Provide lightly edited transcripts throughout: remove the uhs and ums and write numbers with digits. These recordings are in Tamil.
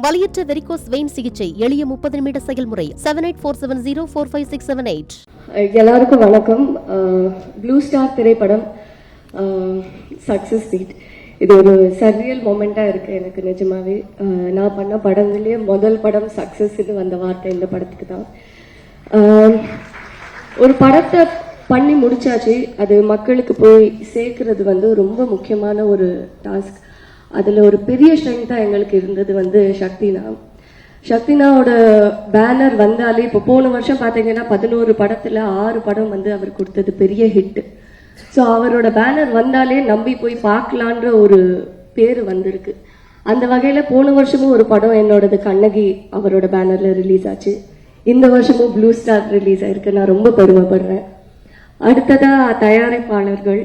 வலியற்ற வெரிகோஸ் வெயின் சிகிச்சை எளிய 30 நிமிட செயல்முறை 7847045678. எல்லாருக்கும் வணக்கம். ப்ளூ ஸ்டார் திரைப்படம் சக்சஸ் சீட். இது ஒரு சர்ரியல் மொமெண்ட்டாக இருக்குது எனக்கு நிஜமாவே. நான் பண்ண படங்கள்லேயே முதல் படம் சக்ஸஸ்ன்னு வந்த வார்த்தை இந்த படத்துக்கு தான். ஒரு படத்தை பண்ணி முடிச்சாச்சு, அது மக்களுக்கு போய் சேர்க்கறது ரொம்ப முக்கியமான ஒரு டாஸ்க். அதில் ஒரு பெரிய ஸ்ட்ரென்த்தாக எங்களுக்கு இருந்தது சக்தினாவோட பேனர் வந்தாலே இப்போ போன வருஷம் பார்த்தீங்கன்னா 11 படத்தில் 6 படம் அவர் கொடுத்தது பெரிய ஹிட். ஸோ அவரோட பேனர் வந்தாலே நம்பி போய் பார்க்கலான்ற ஒரு பேர் வந்திருக்கு. அந்த வகையில் போன வருஷமும் ஒரு படம் என்னோடது கண்ணகி அவரோட பேனரில் ரிலீஸ் ஆச்சு. இந்த வருஷமும் ப்ளூ ஸ்டார் ரிலீஸ் ஆயிருக்கு. நான் ரொம்ப பெருமைப்படுறேன். அடுத்ததா தயாரிப்பாளர்கள்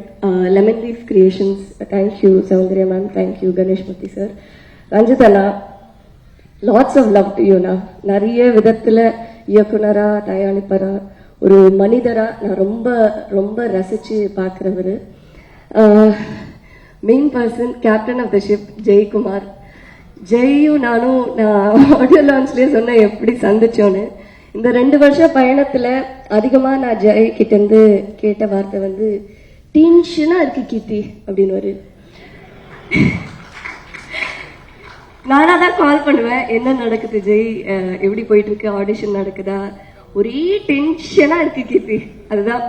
Lemon Leaf Creations, thank you Soundarya ma'am, thank you Ganesh Murthy sir, Ranjith அண்ணா, லாட்ஸ் ஆஃப் லவ் டு யூனா. நிறைய விதத்தில் இயக்குனரா தயாரிப்பரா ஒரு மனிதரா நான் ரொம்ப ரொம்ப ரசித்து பார்க்குறவர். Main person captain of the ship Jaikumar. ஜெய்யும் நானும் நான் ஆடியோ லான்ச்லேயே சொன்னேன் எப்படி சந்திச்சோன்னு. இந்த 2 வருஷ பயணத்துல அதிகமா நான் ஜெய் கிட்டேருந்து கேட்ட வார்த்தை டென்ஷனா இருக்கு கீர்த்தி அப்படின்னு. நானா தான் கால் பண்ணுவேன், என்ன நடக்குது ஜெய், எப்படி போயிட்டு இருக்கு, ஆடிஷன் நடக்குதா, ஒரே டென்ஷனா இருக்கு கீர்த்தி. அதுதான்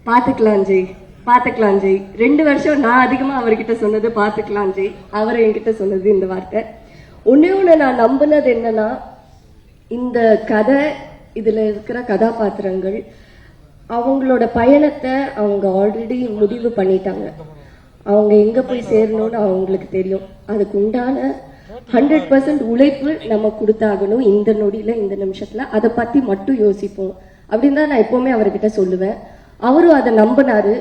பாத்துக்கலாம் ஜெய், பாத்துக்கலாம் ஜெய். 2 வருஷம் நான் அதிகமா அவர்கிட்ட சொன்னது பாத்துக்கலாம் ஜெய், அவர் என்கிட்ட சொன்னது இந்த வார்த்தை. ஒண்ணு நான் நம்பினது என்னன்னா, இந்த கதை, இதுல இருக்கிற கதாபாத்திரங்கள் அவங்களோட பயணத்தை அவங்க ஆல்ரெடி முடிவு பண்ணிட்டாங்க. அவங்க எங்க போய் சேரணும்னு அவங்களுக்கு தெரியும். அதுக்கு உண்டான 100% உழைப்பு நம்ம கொடுத்தாகணும். இந்த நொடியில இந்த நிமிஷத்துல அதை பத்தி மட்டும் யோசிப்போம் அப்படின்னு தான் நான் எப்பவுமே அவர்கிட்ட சொல்லுவேன். அவரும் அதை நம்பினாரு.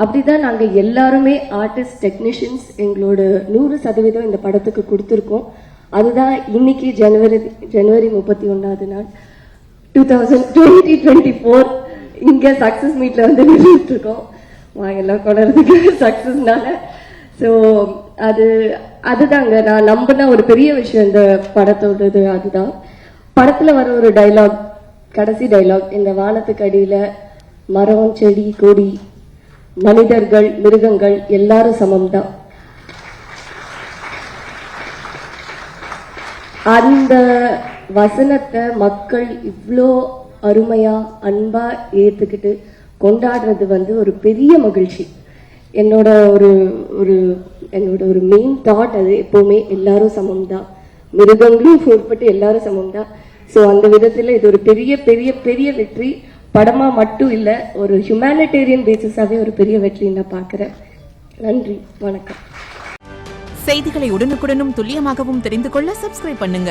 அப்படிதான் நாங்க எல்லாருமே ஆர்டிஸ்ட், டெக்னீஷியன்ஸ் எங்களோட 100% இந்த படத்துக்கு கொடுத்துருக்கோம். அதுதான் இன்னைக்கு ஜனவரி 31ஆவது நாள் 2024 இங்க சக்சஸ் மீட்ல நின்றுட்டு இருக்கோம். வாங்கெல்லாம் கொண்டதுக்கு சக்சஸ்னால. ஸோ அதுதாங்க நான் நம்பின ஒரு பெரிய விஷயம் இந்த படத்தோடது. அதுதான் படத்துல வர ஒரு டைலாக், கடைசி டைலாக், இந்த வானத்துக்கு அடியில மரம், செடி, கொடி, மனிதர்கள், மிருகங்கள் எல்லாரும் சமம் தான். அந்த வசனத்தை மக்கள் இவ்வளோ அருமையா அன்பா ஏத்துக்கிட்டு கொண்டாடுறது ஒரு பெரிய மகிழ்ச்சி. என்னோட ஒரு மெயின் தாட் அது எப்பவுமே எல்லாரும் சமம் தான், மிருகங்களும் உட்பட்டு எல்லாரும் சமம் தான். ஸோ அந்த விதத்தில் இது ஒரு பெரிய பெரிய பெரிய வெற்றி. படமா மட்டும் இல்லை, ஒரு ஹியூமானிட்டேரியன் பேசிஸாவே ஒரு பெரிய வெற்றி நான் பார்க்குறேன். நன்றி, வணக்கம். செய்திகளை உடனுக்குடனும் துல்லியமாகவும் தெரிந்து கொள்ள சப்ஸ்கிரைப் பண்ணுங்க.